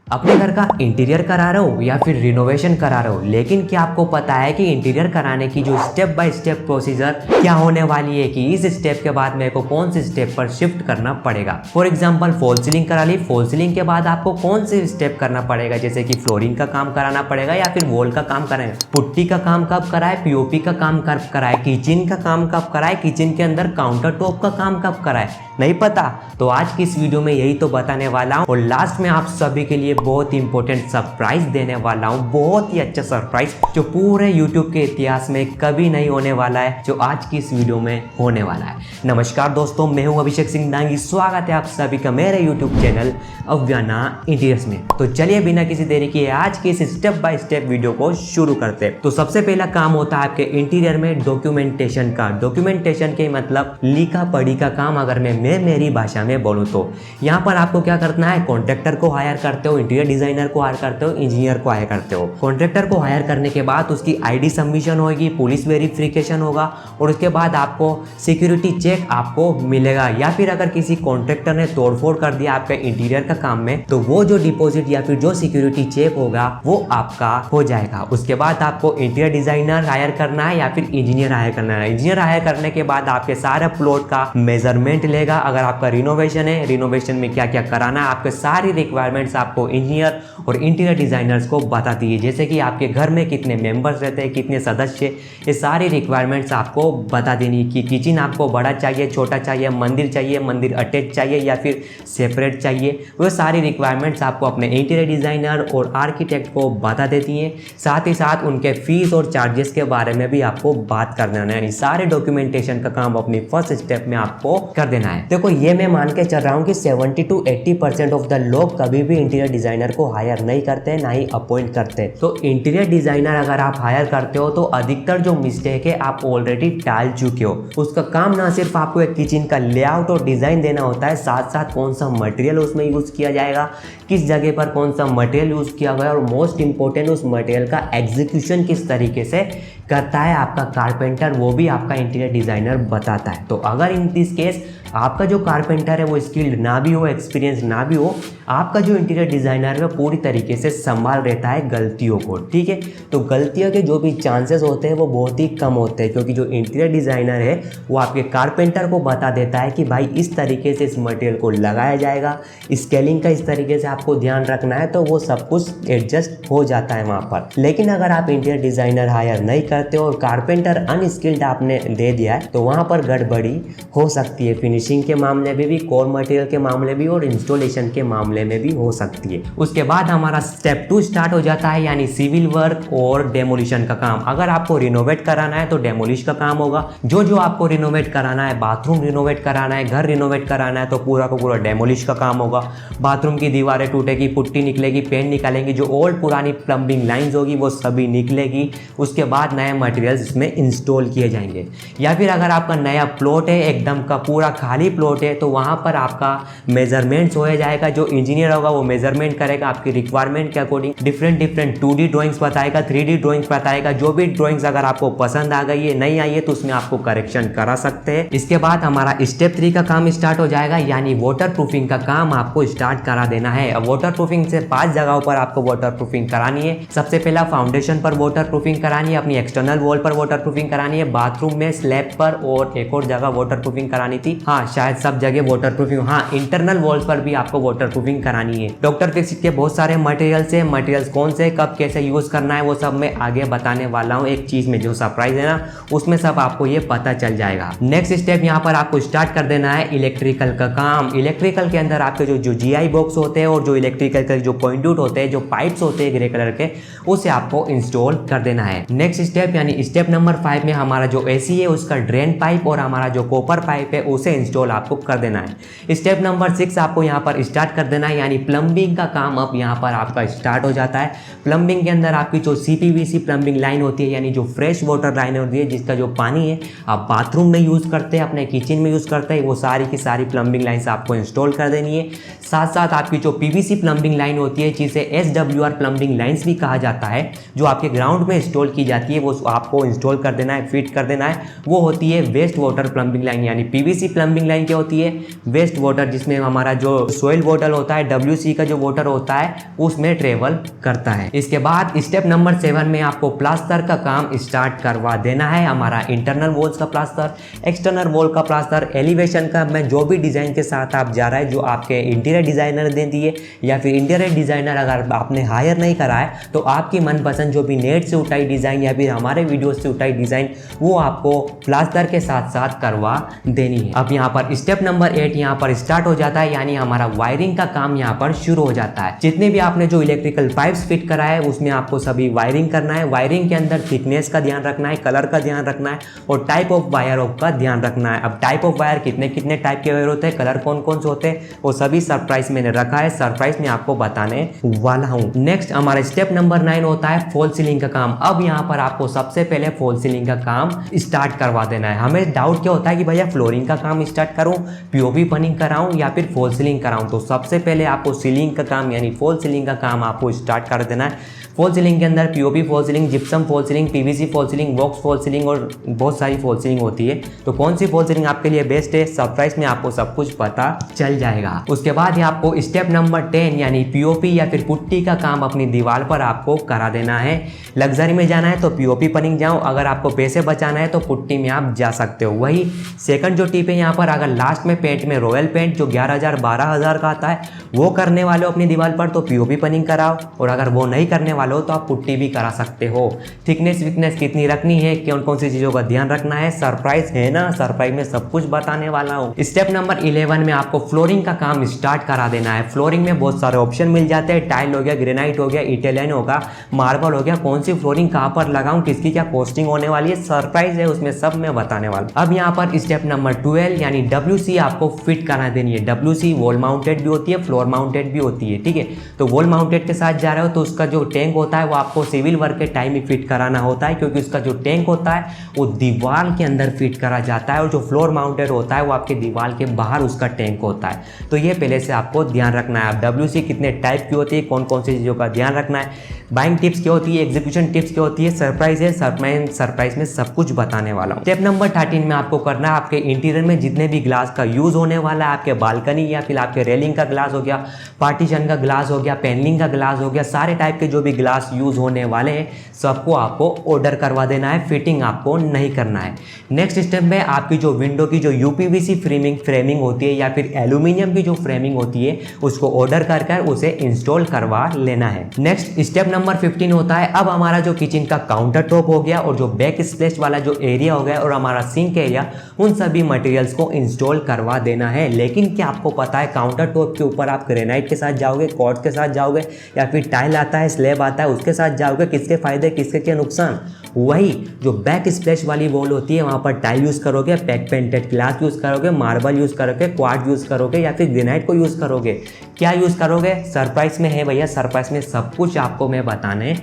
अपने घर का इंटीरियर करा रहे हो या फिर रिनोवेशन करा रहे हो, लेकिन क्या आपको पता है कि इंटीरियर कराने की जो स्टेप बाय स्टेप प्रोसीजर क्या होने वाली है, कि इस स्टेप के बाद मेरे को कौन से स्टेप पर शिफ्ट करना पड़ेगा। फॉर एग्जांपल फॉल सीलिंग करा ली, फॉल सीलिंग के बाद आपको कौन से स्टेप करना पड़ेगा, जैसे कि फ्लोरिंग का काम कराना पड़ेगा या फिर वॉल का काम कराए, पुट्टी का काम कब कराए, पीओपी का काम कब कराए, किचन का काम कब कराए, किचन के अंदर काउंटर टॉप का काम कब कराए, नहीं पता। तो आज की इस वीडियो में यही तो बताने वाला हूँ और लास्ट में आप सभी के लिए बहुत ही इंपॉर्टेंट सरप्राइज देने वाला हूँ, बहुत ही अच्छा सरप्राइज जो पूरे YouTube के इतिहास में कभी नहीं होने वाला है, जो आज की इस वीडियो में होने वाला है। नमस्कार दोस्तों, मैं हूँ अभिषेक सिंह डांगी, स्वागत है आप सभी का मेरे YouTube चैनल अव्याना इंटीरियर्स में। तो चलिए बिना किसी देरी के आज की इस स्टेप बाय स्टेप वीडियो को शुरू करते हैं। तो सबसे पहला काम होता है आपके इंटीरियर में डॉक्यूमेंटेशन का। डॉक्यूमेंटेशन के मतलब लिखा पढ़ी का काम, अगर मैं मेरी भाषा में बोलूँ तो यहाँ पर आपको क्या करना है, कॉन्ट्रैक्टर को हायर करते हो, इंटीरियर डिजाइनर को हायर करते हो, इंजीनियर को हायर करते हो। कॉन्ट्रैक्टर को हायर करने के बाद उसकी आईडी सबमिशन होगी, पुलिस वेरिफिकेशन होगा और उसके बाद आपको सिक्योरिटी चेक आपको मिलेगा। या फिर अगर किसी कॉन्ट्रैक्टर ने तोड़फोड़ कर दिया आपके इंटीरियर का काम में, तो वो जो डिपॉजिट या फिर जो सिक्योरिटी चेक होगा वो आपका हो जाएगा। उसके बाद आपको इंटीरियर डिजाइनर हायर करना है या फिर इंजीनियर हायर करना है। इंजीनियर हायर करने के बाद आपके सारे प्लॉट का मेजरमेंट लेगा। अगर आपका रिनोवेशन है, रिनोवेशन में क्या क्या कराना है, आपके सारी रिक्वायरमेंट्स आपको इंजीनियर और इंटीरियर डिजाइनर्स को बताती है। जैसे कि आपके घर में कितने मेंबर्स रहते हैं, कितने सदस्य, ये सारी रिक्वायरमेंट्स आपको बता देनी कि किचन आपको बड़ा चाहिए, छोटा चाहिए, मंदिर अटैच चाहिए या फिर सेपरेट चाहिए। वो सारी रिक्वायरमेंट्स आपको अपने इंटीरियर डिजाइनर और आर्किटेक्ट को बता देती हैं। साथ ही साथ उनके फीस और चार्जेस के बारे में भी आपको बात कर देना है। यानी सारे डॉक्यूमेंटेशन का काम अपनी फर्स्ट स्टेप में आपको कर देना है। देखो ये मैं मान के चल रहा हूँ कि 70 to 80% ऑफ द लोग कभी भी इंटीरियर डिजाइनर को हायर नहीं करते, ना ही अपॉइंट करते। तो इंटीरियर डिजाइनर अगर आप हायर करते हो तो अधिकतर जो मिस्टेक है आप ऑलरेडी टाल चुके हो। उसका काम ना सिर्फ आपको एक किचन का लेआउट और डिजाइन देना होता है, साथ साथ कौन सा मटेरियल उसमें यूज किया जाएगा, किस जगह पर कौन सा मटेरियल यूज किया गया और मोस्ट इंपॉर्टेंट उस मटेरियल का एग्जीक्यूशन किस तरीके से करता है आपका कारपेंटर, वो भी आपका इंटीरियर डिजाइनर बताता है। तो अगर इन दिस केस आपका जो कारपेंटर है वो स्किल्ड ना भी हो, एक्सपीरियंस ना भी हो, आपका जो इंटीरियर डिजाइनर है पूरी तरीके से संभाल रहता है गलतियों को, ठीक है। तो गलतियों के जो भी चांसेस होते हैं वो बहुत ही कम होते हैं, क्योंकि जो इंटीरियर डिजाइनर है वो आपके कारपेंटर को बता देता है कि भाई इस तरीके से इस मटेरियल को लगाया जाएगा, स्केलिंग का इस तरीके से आपको ध्यान रखना है, तो वो सब कुछ एडजस्ट हो जाता है वहाँ पर। लेकिन अगर आप इंटीरियर डिजाइनर हायर नहीं करते हो और कारपेंटर अनस्किल्ड आपने दे दिया है, तो वहाँ पर गड़बड़ी हो सकती है। फिनिशिंग के मामले में भी, कोर मटेरियल के मामले भी और इंस्टॉलेशन के मामले में भी हो सकती है। उसके बाद हमारा स्टेप 2 स्टार्ट हो जाता है, यानी सिविल वर्क और डेमोलिशन का काम। अगर आपको रिनोवेट कराना है तो डेमोलिश का काम होगा। जो आपको रिनोवेट कराना है, बाथरूम रिनोवेट कराना है, घर रिनोवेट कराना है, तो पूरा का पूरा डेमोलिश का काम होगा। बाथरूम की दीवारें टूटेगी, पुट्टी निकलेगी, पेंट निकालेंगी, जो ओल्ड पुरानी प्लम्बिंग लाइंस होगी वो सभी निकलेगी। उसके बाद नए मटेरियल्स इसमें इंस्टॉल किए जाएंगे। या फिर अगर आपका नया प्लॉट है, एकदम का पूरा खाली प्लॉट है, तो वहाँ पर आपका मेजरमेंट्स हो जाएगा। जो इंजीनियर होगा वो मेजरमेंट करेगा आपकी रिक्वायरमेंट के अकॉर्डिंग, डिफरेंट 2D ड्राइंग्स बताएगा, 3D ड्राइंग्स बताएगा। जो भी ड्राइंग्स अगर आपको पसंद आ गई है, नहीं आई है, तो उसमें आपको करेक्शन करा सकते हैं। इसके बाद हमारा स्टेप 3 का काम स्टार्ट हो जाएगा, यानी वाटर प्रूफिंग का काम आपको स्टार्ट करा देना है। अब वाटर प्रूफिंग से 5 जगहों पर आपको वाटर प्रूफिंग करानी है। सबसे पहला फाउंडेशन पर वाटर प्रूफिंग करानी है, अपनी एक्सटर्नल वॉल पर वाटर प्रूफिंग करानी है, बाथरूम में स्लैब पर और एक और जगह वाटर प्रूफिंग करानी थी। हाँ, शायद सब जगह वाटर प्रूफिंग, हाँ इंटरनल वॉल्स पर भी आपको वाटर प्रूफिंग करानी है। डॉक्टर फिक्सिट के बहुत सारे मटेरियल्स है, मटेरियल्स कौन से कब कैसे यूज करना है वो सब मैं आगे बताने वाला हूँ। एक चीज में जो सरप्राइज है ना, उसमें सब आपको ये पता चल जाएगा। नेक्स्ट स्टेप यहाँ पर आपको स्टार्ट कर देना है इलेक्ट्रिकल का काम। इलेक्ट्रिकल के अंदर आपके जो जीआई बॉक्स होते हैं और जो इलेक्ट्रिकल के जो कॉन्ड्यूट होते हैं, जो पाइप्स होते हैं ग्रे कलर के, उसे आपको इंस्टॉल कर देना है। नेक्स्ट स्टेप यानी स्टेप नंबर 5 में हमारा जो एसी है उसका ड्रेन पाइप और हमारा जो कॉपर पाइप है उसे इंस्टॉल आपको कर देना है। स्टेप नंबर 6 आपको यहाँ पर स्टार्ट कर देना है, यानी प्लम्बिंग का काम अब यहाँ पर आपका स्टार्ट हो जाता है। प्लम्बिंग के अंदर आपकी जो CPVC प्लम्बिंग लाइन होती है, यानी जो फ्रेश वाटर लाइन होती है, जिसका जो पानी है आप बाथरूम में यूज़ करते हैं, अपने किचन में यूज़ करते हैं, वो सारी की सारी प्लम्बिंग लाइन्स आपको इंस्टॉल कर देनी है। साथ साथ आपकी जो PVC प्लम्बिंग लाइन होती है, जिसे SWR प्लम्बिंग लाइन्स भी कहा जाता है, जो आपके ग्राउंड में इंस्टॉल की जाती है, वो आपको इंस्टॉल कर देना है, फिट कर देना है। वो होती है वेस्ट वाटर प्लम्बिंग लाइन। यानी PVC प्लम्बिंग लाइन क्या होती है, वेस्ट वाटर, जिसमें हमारा जो सोइल वाटर होता होता है WC का जो वाटर होता है उसमें ट्रेवल करता है। इसके बाद स्टेप नंबर 7 में आपको प्लास्टर का काम स्टार्ट करवा देना है। हमारा इंटरनल वॉल्स का प्लास्टर, एक्सटर्नल वॉल का प्लास्टर, एलिवेशन का मैं जो भी डिज़ाइन के साथ आप जा रहा है, जो आपके इंटीरियर डिज़ाइनर दे दिए या फिर इंटीरियर डिज़ाइनर अगर आपने हायर नहीं करा है तो आपकी मनपसंद जो भी नेट से उठाई डिज़ाइन या फिर हमारे वीडियो से उठाई डिज़ाइन वो आपको प्लास्टर के साथ साथ करवा देनी है। अब यहाँ पर स्टेप नंबर 8 यहाँ पर स्टार्ट हो जाता है, यानी हमारा वायरिंग का काम यहाँ पर शुरू हो जाता है। जितने भी आपने जो इलेक्ट्रिकल पाइप्स फिट करा है उसमें आपको सभी वायरिंग करना है। वायरिंग के अंदर थिकनेस का ध्यान रखना है, कलर का ध्यान रखना है और टाइप ऑफ वायर का ध्यान रखना है। अब टाइप ऑफ वायर कितने कितने टाइप के वायर होते हैं, कलर कौन कौन से होते हैं, वो सभी सरप्राइज मैंने रखा है, सरप्राइज में आपको बताने वाला हूँ। नेक्स्ट हमारा स्टेप नंबर 9 होता है फॉल सीलिंग का काम। अब यहाँ पर आपको सबसे पहले फॉल सीलिंग का काम स्टार्ट करवा देना है। हमें डाउट क्या होता है कि भैया फ्लोरिंग का काम स्टार्ट करूँ, पीओपी पनिंग कराऊँ या फिर फॉल सीलिंग कराऊँ। तो सबसे पहले आपको सीलिंग का काम यानी फॉल सीलिंग का काम आपको स्टार्ट कर देना है। फॉल सीलिंग के अंदर POP fall ceiling, gypsum fall ceiling, PVC fall ceiling, box fall ceiling और बहुत सारी फॉल सीलिंग होती है। तो कौन सी फॉल सीलिंग आपके लिए बेस्ट है, सरप्राइज में आपको सब कुछ पता चल जाएगा। उसके बाद ही आपको स्टेप नंबर 10 यानी पीओपी या फिर पुट्टी का काम अपनी दीवार पर आपको करा देना है। लग्जरी में जाना है तो पीओपी पनिंग जाओ, अगर आपको पैसे बचाना है तो पुट्टी में आप जा सकते हो। वही सेकंड जो टिप है यहाँ पर, अगर लास्ट में पेंट में रॉयल पेंट जो 11,000 12,000 का आता है वो करने वाले हो अपनी दीवार पर तो पीओपी पनिंग कराओ, और अगर वो नहीं करने वाले हो तो आप पुट्टी भी करा सकते हो। थिकनेस विकनेस कितनी रखनी है, कौन कौन सी चीज़ों का ध्यान रखना है, सरप्राइज है ना, सरप्राइज में सब कुछ बताने वाला हूँ। स्टेप नंबर 11 में आपको फ्लोरिंग का काम स्टार्ट करा देना है। फ्लोरिंग में बहुत सारे ऑप्शन मिल जाते हैं, टाइल हो गया, ग्रेनाइट हो गया, इटालियन होगा, मार्बल हो गया, कौन सी फ्लोरिंग कहाँ पर लगाऊं, किसकी क्या कॉस्टिंग होने वाली है, सरप्राइज है, उसमें सब मैं बताने वाला हूं। अब यहाँ पर स्टेप नंबर 12 यानी WC आपको फिट करा देनी है। WC वॉल माउंटेड भी होती है, फ्लोर माउंटेड भी होती है, ठीक है। तो वॉल माउंटेड के साथ जा रहे हो तो उसका जो टैंक होता है वो आपको सिविल वर्क के टाइम ही फिट कराना होता है, क्योंकि उसका जो टैंक होता है वो दीवार के अंदर फिट करा जाता है, और जो फ्लोर माउंटेड होता है वो आपके दीवार के बाहर उसका टैंक होता है। तो ये पहले से आपको ध्यान रखना है। अब WC कितने टाइप की होती है, कौन कौन सी चीज़ों का ध्यान रखना है, बाइंग टिप्स क्या होती है, एग्जीक्यूशन टिप्स क्या होती है, सरप्राइज है, सरप्राइज में सब कुछ बताने वाला हूँ। स्टेप नंबर 13 में आपको करना है, आपके इंटीरियर में जितने भी ग्लास का यूज होने वाला है, आपके बालकनी या फिर आपके रेलिंग का ग्लास हो गया, पार्टीशन का ग्लास हो गया, पैनलिंग का ग्लास हो गया, सारे टाइप के जो भी ग्लास यूज होने वाले हैं सबको आपको ऑर्डर करवा देना है, फिटिंग आपको नहीं करना है। नेक्स्ट स्टेप में आपकी जो विंडो की जो यूपीवीसी फ्रेमिंग होती है या फिर एल्यूमिनियम की जो फ्रेमिंग होती है उसको ऑर्डर कर उसे इंस्टॉल करवा लेना है। नेक्स्ट स्टेप नंबर 15 होता है, अब हमारा जो किचन का काउंटर टॉप हो गया और जो बैक स्प्लैश वाला जो एरिया हो गया और हमारा सिंक एरिया, उन सभी मटेरियल्स को इंस्टॉल करवा देना है। लेकिन क्या आपको पता है काउंटर टॉप के ऊपर आप ग्रेनाइट के साथ जाओगे, क्वार्ट्ज के साथ जाओगे या फिर टाइल आता है, स्लैब आता है, उसके साथ जाओगे, किसके फायदे किसके क्या नुकसान? वही जो बैक स्प्लैश वाली वॉल होती है वहाँ पर टाइल यूज़ करोगे, पैक पेंटेड ग्लास यूज़ करोगे, मार्बल यूज़ करोगे, क्वार्ट्ज यूज़ करोगे या फिर ग्रेनाइट को यूज़ करोगे, क्या यूज़ करोगे, सरप्राइज में है भैया, सरप्राइज में सब कुछ आपको मैं बताने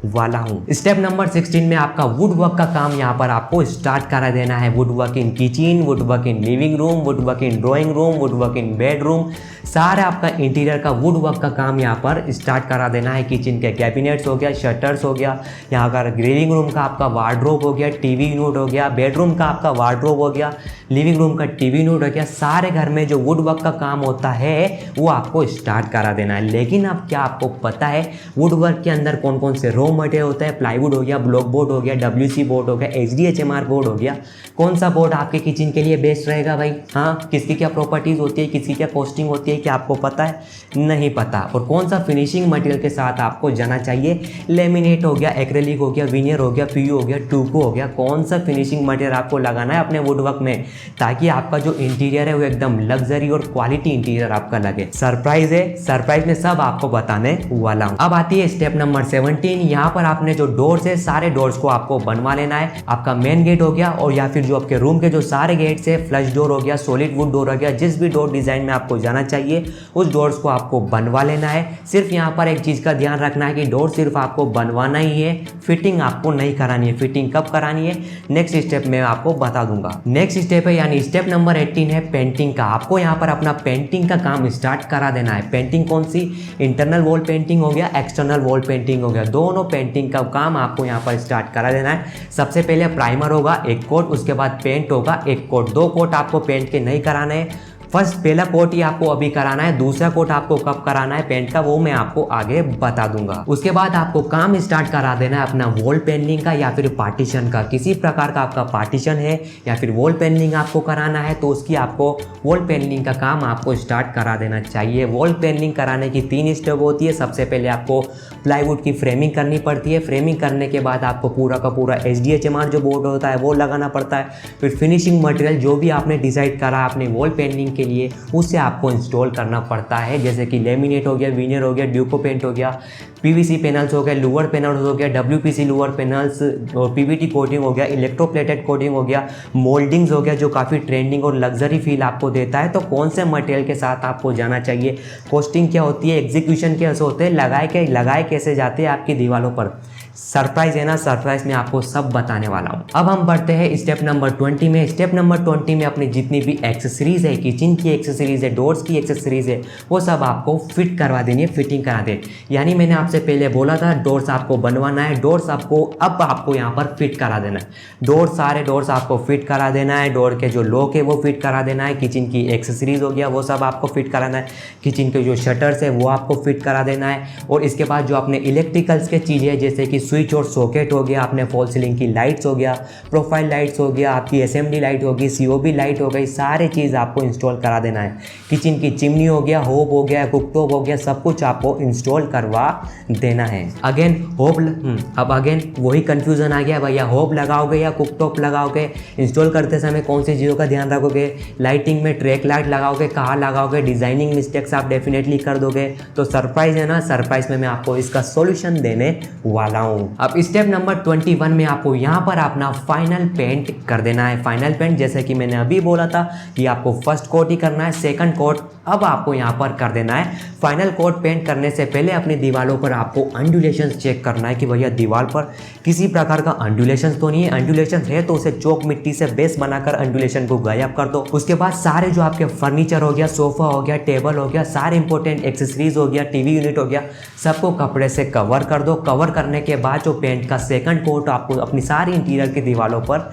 वाला हूँ। स्टेप नंबर 16 में आपका वुड वर्क का काम यहाँ पर आपको स्टार्ट करा देना है। Would work in kitchen, would work in living room, would work in drawing room, would work in bedroom, सारा आपका इंटीरियर का वुड वर्क का काम यहाँ पर स्टार्ट करा देना है। किचन के कैबिनेट्स हो गया, शटर्स हो गया, यहाँ का लिविंग रूम का आपका वार्डरोब हो गया, टीवी यूनिट हो गया, बेडरूम का आपका वार्डरोब हो गया, लिविंग रूम का टीवी यूनिट हो गया, सारे घर में जो वुड वर्क का काम होता है वो आपको स्टार्ट करा देना है। लेकिन अब क्या आपको पता है वुड वर्क के अंदर कौन कौन से रॉ मटेरियल होता है? प्लाईवुड हो गया, ब्लॉक बोर्ड हो गया, WC बोर्ड हो गया, HDHMR बोर्ड हो गया। कौन सा बोर्ड आपके किचन के लिए बेस्ट रहेगा भाई? हाँ, किसकी क्या प्रॉपर्टीज होती है, किसकी क्या कॉस्टिंग होती है, क्या आपको पता है? नहीं पता। और कौन सा फिनिशिंग मटेरियल के साथ आपको जाना चाहिए? लेमिनेट हो गया, एक्रेलिक हो गया, विनियर हो गया, PU हो गया, टूको हो गया, कौन सा फिनिशिंग मटेरियल आपको लगाना है अपने वुड वर्क में ताकि आपका जो इंटीरियर है वो एकदम लग्जरी और क्वालिटी इंटीरियर आपका लगे। सरप्राइज है, सरप्राइज में सब आपको बताने वाला हूँ। अब आती है स्टेप नंबर 17। यहाँ पर आपने जो डोर्स है सारे डोर्स को आपको बनवा लेना है। आपका मेन गेट हो गया और या फिर जो आपके रूम के जो सारे गेट्स है, फ्लश डोर हो गया, सॉलिड वुड डोर हो गया, जिस भी डोर डिजाइन में आपको जाना चाहिए उस डोर्स को आपको बनवा लेना है। सिर्फ यहाँ पर एक चीज का ध्यान रखना है कि डोर सिर्फ आपको बनवाना ही है, फिटिंग आपको नहीं करानी है। फिटिंग कब करानी है नेक्स्ट स्टेप में आपको बता दूंगा। नेक्स्ट स्टेप है यानी स्टेप नंबर 18 है पेंटिंग का। आपको यहाँ पर अपना पेंटिंग का काम स्टार्ट करा देना है। पेंटिंग कौन सी? इंटरनल वॉल पेंटिंग हो गया, एक्सटर्नल वॉल पेंटिंग हो गया, दोनों पेंटिंग का काम आपको यहाँ पर स्टार्ट करा देना है। सबसे पहले प्राइमर होगा एक कोट, उसके बाद पेंट होगा एक कोट, 2 कोट आपको पेंट के नहीं कराने हैं। फर्स्ट पहला कोट ही आपको अभी कराना है, दूसरा कोट आपको कब कराना है पेंट का वो मैं आपको आगे बता दूंगा। उसके बाद आपको काम स्टार्ट करा देना है अपना वॉल पेंटिंग का या फिर पार्टीशन का। किसी प्रकार का आपका पार्टीशन है या फिर वॉल पेंटिंग आपको कराना है तो उसकी आपको वॉल पेंटिंग का काम आपको स्टार्ट करा देना चाहिए। वॉल पेंटिंग कराने की 3 स्टेप होती है। सबसे पहले आपको प्लाईवुड की फ्रेमिंग करनी पड़ती है। फ्रेमिंग करने के बाद आपको पूरा का पूरा HDHMR जो बोर्ड होता है वो लगाना पड़ता है। फिर फिनिशिंग मटेरियल जो भी आपने डिसाइड करा अपने वॉल पेंटिंग के लिए उसे आपको इंस्टॉल करना पड़ता है, जैसे कि लेमिनेट हो गया, विनियर हो गया, ड्यूको पेंट हो गया, PVC पैनल्स हो गया, लूवर पैनल्स हो गया, WPC Louvre panels, PVT coating हो गया, इलेक्ट्रोप्लेटेड कोटिंग हो गया, मोल्डिंग्स हो गया जो काफ़ी ट्रेंडिंग और लग्जरी फील आपको देता है। तो कौन से मटेरियल के साथ आपको जाना चाहिए, कॉस्टिंग क्या होती है, एग्जीक्यूशन कैसे होते हैं, लगाए कैसे जाते हैं आपकी दीवारों पर, सरप्राइज है ना, सरप्राइज में आपको सब बताने वाला हूँ। अब हम बढ़ते हैं स्टेप नंबर 20 में। स्टेप नंबर 20 में अपनी जितनी भी एक्सेसरीज है, किचन की एक्सेसरीज है, डोर्स की एक्सेसरीज है, वो सब आपको फिट करवा देनी है, फिटिंग करा दे। यानी मैंने आपसे पहले बोला था डोर्स आपको बनवाना है, डोर्स आपको यहाँ पर फिट करा देना है। सारे डोर्स आपको फिट करा देना है। डोर के जो लॉक है वो फिट करा देना है। किचन की एक्सेसरीज हो गया वो सब आपको फिट कराना है। किचन के जो शटर्स है वो आपको फिट करा देना है। और इसके बाद जो अपने इलेक्ट्रिकल्स के चीज़ें है जैसे कि स्विच और सॉकेट हो गया, अपने फॉल सीलिंग की लाइट्स हो गया, प्रोफाइल लाइट्स हो गया, आपकी SMD लाइट होगी, COB लाइट हो गई, सारी चीज़ आपको इंस्टॉल करा देना है। किचन की चिमनी हो गया, होब हो गया, कुकटॉप हो गया, सब कुछ आपको इंस्टॉल करवा देना है। अगेन अब वही कंफ्यूजन आ गया भैया, होब लगाओगे या कुकटॉप लगाओगे, इंस्टॉल करते समय कौन सी चीज़ों का ध्यान रखोगे, लाइटिंग में ट्रैक लाइट लगाओगे, कहाँ लगाओगे, डिजाइनिंग मिस्टेक्स आप डेफिनेटली कर दोगे। तो सरप्राइज है ना, सरप्राइज में मैं आपको इसका सॉल्यूशन देने वाला हूँ। अब स्टेप नंबर 21 में आपको यहाँ पर अपना फाइनल पेंट कर देना है। फाइनल पेंट जैसे कि मैंने अभी बोला था कि आपको फर्स्ट कोट ही करना है, सेकंड कोट अब आपको यहाँ पर कर देना है। फाइनल कोट पेंट करने से पहले अपनी दीवारों पर आपको अंडुलेशंस चेक करना है कि भैया दीवार पर किसी प्रकार का अंडुलेशंस तो नहीं है। अंडुलेशन है तो उसे चौक मिट्टी से बेस बनाकर अंडुलेशन को गायब कर दो। उसके बाद सारे जो आपके फर्नीचर हो गया, सोफा हो गया, टेबल हो गया, सारे इंपॉर्टेंट एक्सेसरीज हो गया, TV यूनिट हो गया, सबको कपड़े से कवर कर दो। कवर करने के बाद जो पेंट का सेकंड कोट आपको अपनी सारी इंटीरियर की दीवारों पर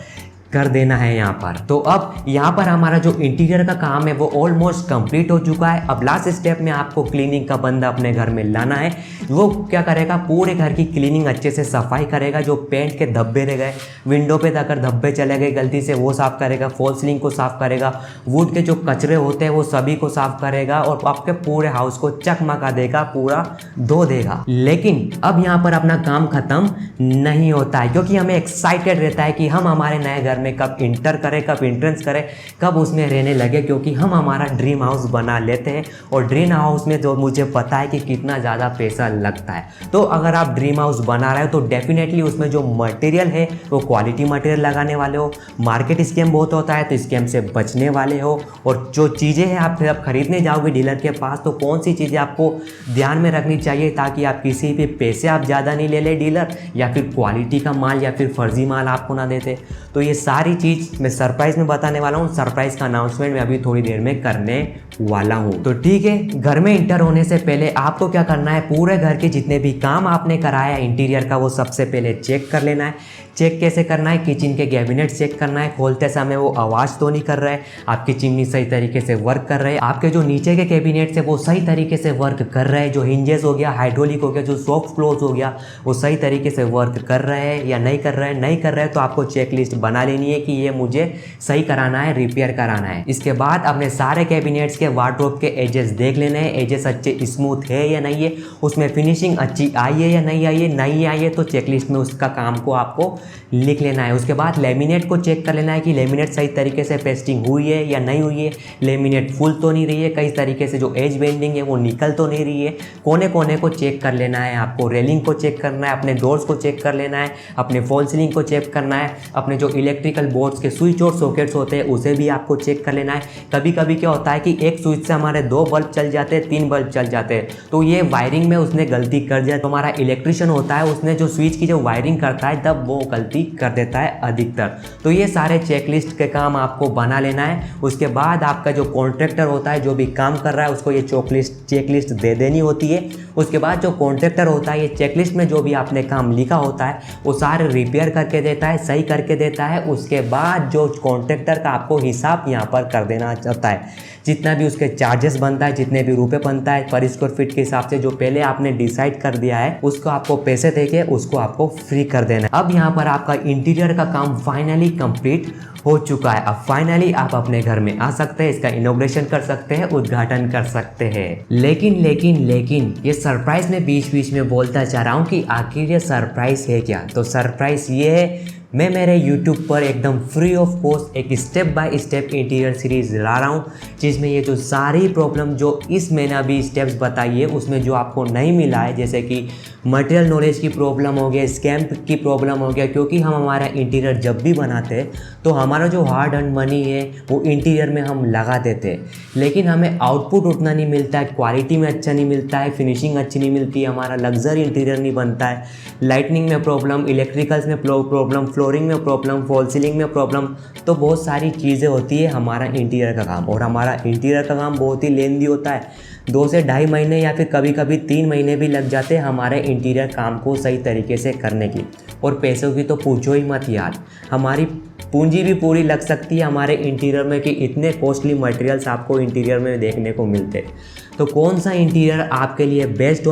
कर देना है यहाँ पर। तो अब यहाँ पर हमारा जो इंटीरियर का काम है वो ऑलमोस्ट कंप्लीट हो चुका है। अब लास्ट स्टेप में आपको क्लीनिंग का बंदा अपने घर में लाना है। वो क्या करेगा, पूरे घर की क्लीनिंग अच्छे से सफाई करेगा। जो पेंट के धब्बे रह गए, विंडो पे अगर धब्बे चले गए गलती से वो साफ करेगा, फॉल सीलिंग को साफ करेगा, वुड के जो कचरे होते हैं वो सभी को साफ करेगा और आपके पूरे हाउस को चकमका देगा, पूरा धो देगा। लेकिन अब यहाँ पर अपना काम खत्म नहीं होता है, क्योंकि हमें एक्साइटेड रहता है कि हम हमारे नए घर में कब इंटर करें, कब एंट्रेंस करें, कब उसमें रहने लगे, क्योंकि हम हमारा ड्रीम हाउस बना लेते हैं। और ड्रीम हाउस में जो मुझे पता है कि कितना ज़्यादा पैसा लगता है। तो अगर आप ड्रीम हाउस बना रहे हो तो डेफिनेटली उसमें जो मटेरियल है वो क्वालिटी मटेरियल लगाने वाले हो। मार्केट स्कैम बहुत होता है तो स्कैम से बचने वाले हो। और जो चीज़ें हैं आप जब खरीदने जाओगे डीलर के पास तो कौन सी चीज़ें आपको ध्यान में रखनी चाहिए ताकि आप किसी भी पैसे आप ज़्यादा नहीं ले ले डीलर, या फिर क्वालिटी का माल या फिर फर्जी माल आपको ना देते। तो ये सारी चीज़ मैं सरप्राइज में बताने वाला हूँ। सरप्राइज का अनाउंसमेंट मैं अभी थोड़ी देर में करने वाला हूँ। तो ठीक है, घर में इंटर होने से पहले आपको क्या करना है, पूरे घर के जितने भी काम आपने कराया इंटीरियर का वो सबसे पहले चेक कर लेना है। चेक कैसे करना है, किचन के कैबिनेट चेक करना है, खोलते समय वो आवाज़ तो नहीं कर रहा है, आपकी चिमनी सही तरीके से वर्क कर रहे हैं, आपके जो नीचे के कैबिनेट से वो सही तरीके से वर्क कर रहे हैं, जो हिंजेस हो गया, हाइड्रोलिक हो गया, जो सॉफ्ट क्लोज हो गया वो सही तरीके से वर्क कर रहे हैं या नहीं कर रहे हैं। नहीं कर रहे हैं तो आपको चेक लिस्ट बना लेनी है कि ये मुझे सही कराना है, रिपेयर कराना है। इसके बाद अपने सारे कैबिनेट्स के वार्डरोब के एजेस देख लेने हैं, एजेस अच्छे स्मूथ है या नहीं है, उसमें फिनिशिंग अच्छी आई है या नहीं आई है। नहीं आई है तो चेकलिस्ट में उसका काम को आपको लिख लेना है। उसके बाद लेमिनेट को चेक कर लेना है कि लेमिनेट सही तरीके से पेस्टिंग हुई है या नहीं हुई है, लेमिनेट फुल तो नहीं रही है, कई तरीके से जो एज बेंडिंग है वो निकल तो नहीं रही है। कोने कोने को चेक कर लेना है आपको, रेलिंग को चेक करना है, अपने डोर्स को चेक कर लेना है, अपने फॉल सीलिंग को चेक करना है, अपने जो इलेक्ट्रिकल बोर्ड्स के स्विच और सॉकेट्स होते हैं उसे भी आपको चेक कर लेना है। कभी कभी क्या होता है कि एक स्विच से हमारे 2 बल्ब चल जाते हैं, 3 बल्ब चल जाते हैं, तो ये वायरिंग में उसने गलती कर दिया। तो हमारा इलेक्ट्रिशियन होता है उसने जो स्विच की जो वायरिंग करता है तब वो गलती कर देता है अधिकतर। तो ये सारे चेकलिस्ट के काम आपको बना लेना है। उसके बाद आपका जो कॉन्ट्रैक्टर होता है जो भी काम कर रहा है उसको ये चेकलिस्ट दे देनी होती है। उसके बाद जो कॉन्ट्रैक्टर होता है ये चेकलिस्ट में जो भी आपने काम लिखा होता है वो सारे रिपेयर करके देता है, सही करके देता है। उसके बाद जो कॉन्ट्रैक्टर का आपको हिसाब यहाँ पर कर देना चाहता है, जितना भी उसके चार्जेस बनता है, जितने भी रुपए बनता है पर स्क्वायर फीट के हिसाब से जो पहले आपने डिसाइड कर दिया है उसको आपको पैसे देके उसको आपको फ्री कर देना है। अब यहाँ पर आपका इंटीरियर का काम फाइनली कंप्लीट हो चुका है। अब फाइनली आप अपने घर में आ सकते हैं, इसका इनॉग्रेशन कर सकते हैं, उद्घाटन कर सकते हैं। लेकिन ये सरप्राइज में बीच बीच में बोलता जा रहा हूँ कि आखिर ये सरप्राइज है क्या। तो सरप्राइज ये है, मैं मेरे YouTube पर एकदम फ्री ऑफ कॉस्ट एक step by step interior series ला रहा हूँ, जिसमें ये जो सारी प्रॉब्लम जो इस महीने अभी स्टेप्स बताई है उसमें जो आपको नहीं मिला है, जैसे कि मटेरियल नॉलेज की प्रॉब्लम हो गया, स्कैम की प्रॉब्लम हो गया, क्योंकि हम हमारा इंटीरियर जब भी बनाते हैं तो हमारा जो हार्ड अर्न मनी है वो इंटीरियर में हम लगा देते हैं, लेकिन हमें आउटपुट उतना नहीं मिलता है, क्वालिटी में अच्छा नहीं मिलता है, फिनिशिंग अच्छी नहीं मिलती है, हमारा लग्जरी इंटीरियर नहीं बनता है, लाइटनिंग में प्रॉब्लम, इलेक्ट्रिकल्स में प्रॉब्लम, फ्लोरिंग में प्रॉब्लम, फॉल सीलिंग में प्रॉब्लम। तो बहुत सारी चीज़ें होती है हमारा इंटीरियर का काम, और हमारा इंटीरियर का काम बहुत ही लेंदी होता है। 2 से ढाई महीने या फिर कभी कभी 3 महीने भी लग जाते हैं हमारे इंटीरियर काम को सही तरीके से करने की। और पैसों की तो पूछो ही मत यार, हमारी पूंजी भी पूरी लग सकती है हमारे इंटीरियर में कि इतने कॉस्टली मटेरियल्स आपको इंटीरियर में देखने को मिलते। तो कौन सा इंटीरियर आपके लिए बेस्ट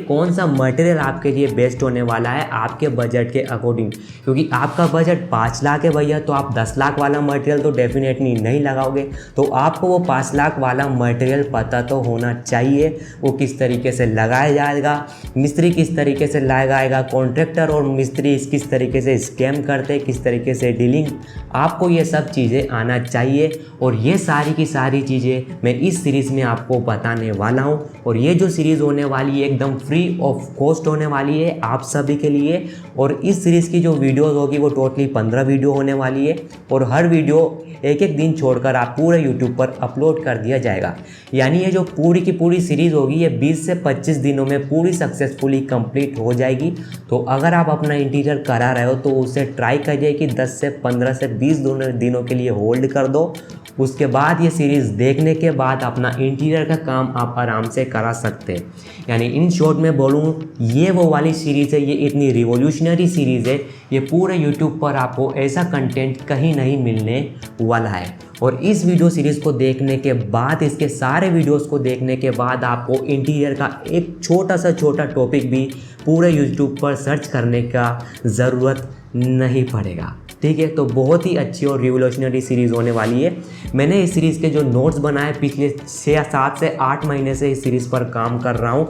कौन सा मटेरियल आपके लिए बेस्ट होने वाला है आपके बजट के अकॉर्डिंग, क्योंकि आपका बजट 5 लाख है भैया, तो आप 10 लाख वाला मटेरियल तो डेफिनेटली नहीं लगाओगे। तो आपको वो 5 लाख वाला मटेरियल पता तो होना चाहिए, वो किस तरीके से लगाया जाएगा, मिस्त्री किस तरीके से लगाएगा, कॉन्ट्रैक्टर और मिस्त्री किस तरीके से स्कैम करते, किस तरीके से डीलिंग, आपको ये सब चीज़ें आना चाहिए। और ये सारी की सारी चीज़ें मैं इस सीरीज़ में आपको बताने वाला हूँ। और ये जो सीरीज़ होने वाली है एकदम फ्री ऑफ कॉस्ट होने वाली है आप सभी के लिए। और इस सीरीज़ की जो वीडियोस होगी वो टोटली 15 वीडियो होने वाली है, और हर वीडियो एक दिन छोड़कर आप पूरे यूट्यूब पर अपलोड कर दिया जाएगा। यानी ये जो पूरी की पूरी सीरीज़ होगी ये 20 से 25 दिनों में पूरी सक्सेसफुली कंप्लीट हो जाएगी। तो अगर आप अपना इंटीरियर करा रहे हो तो उसे ट्राई करिए कि 10 से 15 से 20 दिनों के लिए होल्ड कर दो। उसके बाद ये सीरीज़ देखने के बाद अपना इंटीरियर का काम आप आराम से करा सकते हैं। यानी इन शॉर्ट में बोलूँ, ये वो वाली सीरीज़ है, ये इतनी रिवोल्यूशनरी सीरीज़ है, ये पूरे यूट्यूब पर आपको ऐसा कंटेंट कहीं नहीं मिलने वाला है। और इस वीडियो सीरीज़ को देखने के बाद, इसके सारे वीडियोस को देखने के बाद आपको इंटीरियर का एक छोटा टॉपिक भी पूरे यूट्यूब पर सर्च करने का ज़रूरत नहीं पड़ेगा। ठीक है, तो बहुत ही अच्छी और रिवोल्यूशनरी सीरीज़ होने वाली है। मैंने इस सीरीज़ के जो नोट्स बनाए पिछले 7 से 8 महीने से इस सीरीज़ पर काम कर रहा हूँ।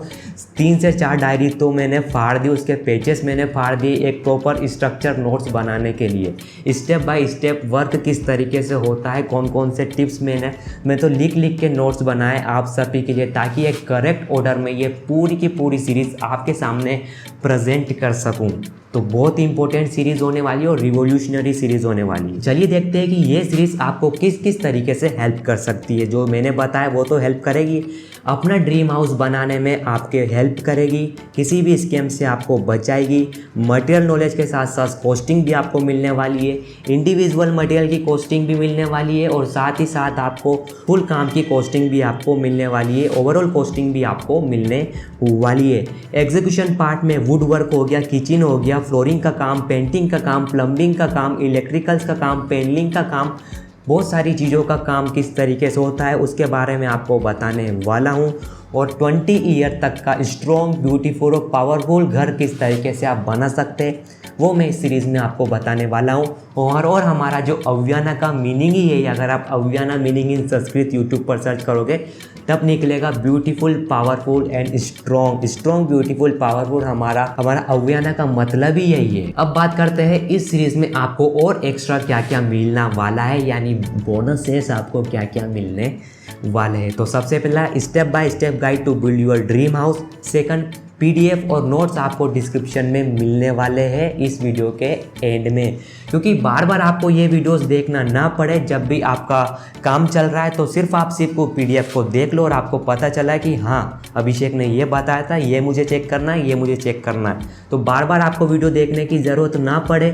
3 से 4 डायरी तो मैंने फाड़ दी, उसके पेजेस मैंने फाड़ दिए एक प्रॉपर स्ट्रक्चर नोट्स बनाने के लिए। स्टेप बाय स्टेप वर्क किस तरीके से होता है, कौन कौन से टिप्स मैं तो लिख के नोट्स बनाए आप सभी के लिए, ताकि एक करेक्ट ऑर्डर में ये पूरी की पूरी सीरीज़ आपके सामने प्रेजेंट कर सकूँ। तो बहुत ही इंपॉर्टेंट सीरीज़ होने वाली है और रिवोल्यूशनरी सीरीज़ होने वाली है। चलिए देखते हैं कि ये सीरीज़ आपको किस किस तरीके से हेल्प कर सकती है। जो मैंने बताया वो तो हेल्प करेगी, अपना ड्रीम हाउस बनाने में आपके हेल्प करेगी, किसी भी स्कैम से आपको बचाएगी, मटेरियल नॉलेज के साथ साथ कॉस्टिंग भी आपको मिलने वाली है, इंडिविजुअल मटेरियल की कॉस्टिंग भी मिलने वाली है, और साथ ही साथ आपको फुल काम की कॉस्टिंग भी आपको मिलने वाली है, ओवरऑल कॉस्टिंग भी आपको मिलने वाली है। एग्जीक्यूशन पार्ट में वुड वर्क हो गया, किचन हो गया, फ्लोरिंग का काम, पेंटिंग का काम, प्लम्बिंग का काम, इलेक्ट्रिकल्स का काम, पेनलिंग का काम, बहुत सारी चीज़ों का काम किस तरीके से होता है उसके बारे में आपको बताने वाला हूँ। और 20 ईयर तक का स्ट्रॉन्ग, ब्यूटीफुल और पावरफुल घर किस तरीके से आप बना सकते हैं वो मैं इस सीरीज़ में आपको बताने वाला हूँ। और हमारा जो अव्याना का मीनिंग ही है, अगर आप Avyana meaning in Sanskrit YouTube पर सर्च करोगे तब निकलेगा beautiful, powerful and strong, beautiful, powerful. हमारा अव्याना का मतलब ही यही है। अब बात करते हैं इस सीरीज़ में आपको और एक्स्ट्रा क्या क्या मिलना वाला है, यानी बोनसेस आपको क्या क्या मिलने वाले हैं। तो सबसे पहला step by step guide to build your dream house. Second, PDF और नोट्स आपको डिस्क्रिप्शन में मिलने वाले हैं इस वीडियो के एंड में, क्योंकि बार बार आपको ये वीडियोस देखना ना पड़े। जब भी आपका काम चल रहा है तो सिर्फ आप वो PDF को देख लो और आपको पता चला कि हाँ अभिषेक ने ये बताया था, ये मुझे चेक करना है, ये मुझे चेक करना है। तो बार बार आपको वीडियो देखने की ज़रूरत ना पड़े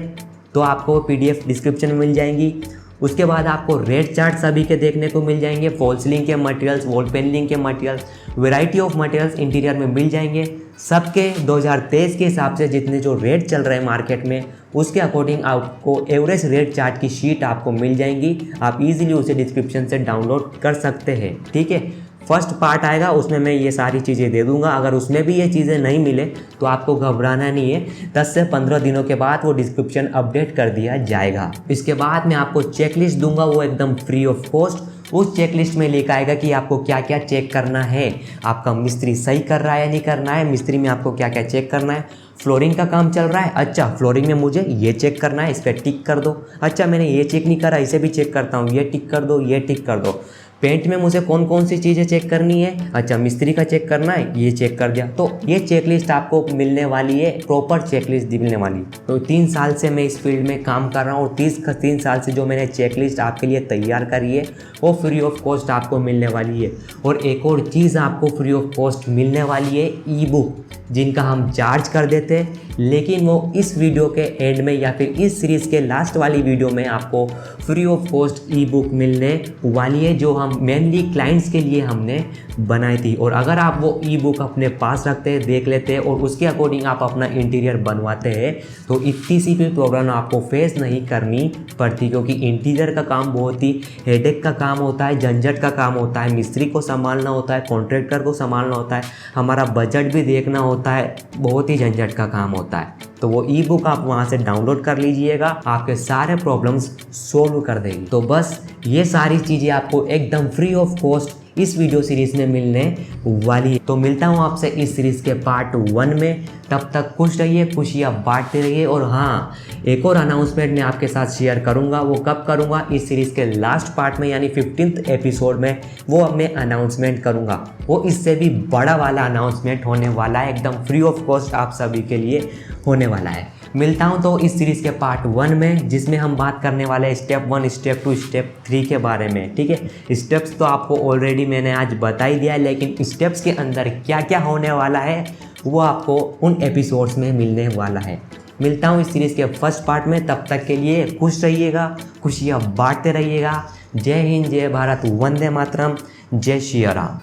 तो आपको PDF डिस्क्रिप्शन में मिल जाएंगी। उसके बाद आपको रेट चार्ट सभी के देखने को मिल जाएंगे, फॉल सीलिंग के मटेरियल्स, वॉल पेनलिंग के materials, variety of materials interior में मिल जाएंगे। सबके 2023 के हिसाब से जितने जो रेट चल रहे हैं मार्केट में उसके अकॉर्डिंग आपको एवरेज रेट चार्ट की शीट आपको मिल जाएंगी। आप इजीली उसे डिस्क्रिप्शन से डाउनलोड कर सकते हैं, ठीक है। फर्स्ट पार्ट आएगा उसमें मैं ये सारी चीज़ें दे दूंगा। अगर उसमें भी ये चीज़ें नहीं मिले तो आपको घबराना नहीं है, 10 से 15 दिनों के बाद वो डिस्क्रिप्शन अपडेट कर दिया जाएगा। इसके बाद मैं आपको चेकलिस्ट दूंगा, वो एकदम फ्री ऑफ कॉस्ट। उस चेकलिस्ट में लिखा आएगा कि आपको क्या क्या चेक करना है, आपका मिस्त्री सही कर रहा है या नहीं करना है, मिस्त्री में आपको क्या क्या चेक करना है। फ्लोरिंग का काम चल रहा है, अच्छा फ्लोरिंग में मुझे ये चेक करना है, इस पर टिक कर दो। अच्छा मैंने ये चेक नहीं करा, इसे भी चेक करता हूँ, ये टिक कर दो, ये टिक कर दो। पेंट में मुझे कौन कौन सी चीज़ें चेक करनी है, अच्छा मिस्त्री का चेक करना है, ये चेक कर दिया। तो ये चेकलिस्ट आपको मिलने वाली है, प्रॉपर चेकलिस्ट मिलने वाली। तो 3 साल से मैं इस फील्ड में काम कर रहा हूँ और 3 साल से जो मैंने चेकलिस्ट आपके लिए तैयार करी है वो फ्री ऑफ कॉस्ट आपको मिलने वाली है। और एक और चीज़ आपको फ्री ऑफ कॉस्ट मिलने वाली है, ई बुक, जिनका हम चार्ज कर देते हैं, लेकिन वो इस वीडियो के एंड में या फिर इस सीरीज़ के लास्ट वाली वीडियो में आपको free of cost E book मिलने वाली है, जो हम मेनली क्लाइंट्स के लिए हमने बनाई थी। और अगर आप वो ई बुक अपने पास रखते हैं, देख लेते हैं और उसके अकॉर्डिंग आप अपना इंटीरियर बनवाते हैं तो इतनी सी भी प्रॉब्लम आपको फेस नहीं करनी पड़ती, क्योंकि इंटीरियर का काम बहुत ही हेडेक का काम होता है, झंझट का काम होता है। मिस्त्री को संभालना होता है, कॉन्ट्रैक्टर को संभालना होता है, हमारा बजट भी देखना होता है, बहुत ही झंझट का काम होता है। तो वो ई बुक आप वहाँ से डाउनलोड कर लीजिएगा, आपके सारे प्रॉब्लम्स सोल्व कर देगी। तो बस ये सारी चीज़ें आपको एकदम फ्री ऑफ कॉस्ट इस वीडियो सीरीज़ में मिलने वाली है। तो मिलता हूँ आपसे इस सीरीज़ के पार्ट 1 में। तब तक खुश रहिए, खुशियाँ बांटते रहिए। और हाँ, एक और अनाउंसमेंट मैं आपके साथ शेयर करूँगा, वो कब करूँगा, इस सीरीज़ के लास्ट पार्ट में यानी 15th एपिसोड में वो अब मैं अनाउंसमेंट करूँगा। वो इससे भी बड़ा वाला अनाउंसमेंट होने वाला है, एकदम फ्री ऑफ कॉस्ट आप सभी के लिए होने वाला है। मिलता हूँ तो इस सीरीज़ के पार्ट 1 में, जिसमें हम बात करने वाले हैं स्टेप 1, स्टेप 2, स्टेप 3 के बारे में, ठीक है। स्टेप्स तो आपको ऑलरेडी मैंने आज बता ही दिया है, लेकिन स्टेप्स के अंदर क्या क्या होने वाला है वो आपको उन एपिसोड्स में मिलने वाला है। मिलता हूँ इस सीरीज़ के फर्स्ट पार्ट में, तब तक के लिए खुश रहिएगा, खुशियाँ बांटते रहिएगा। जय हिंद, जय भारत, वंदे मातरम, जय श्री राम।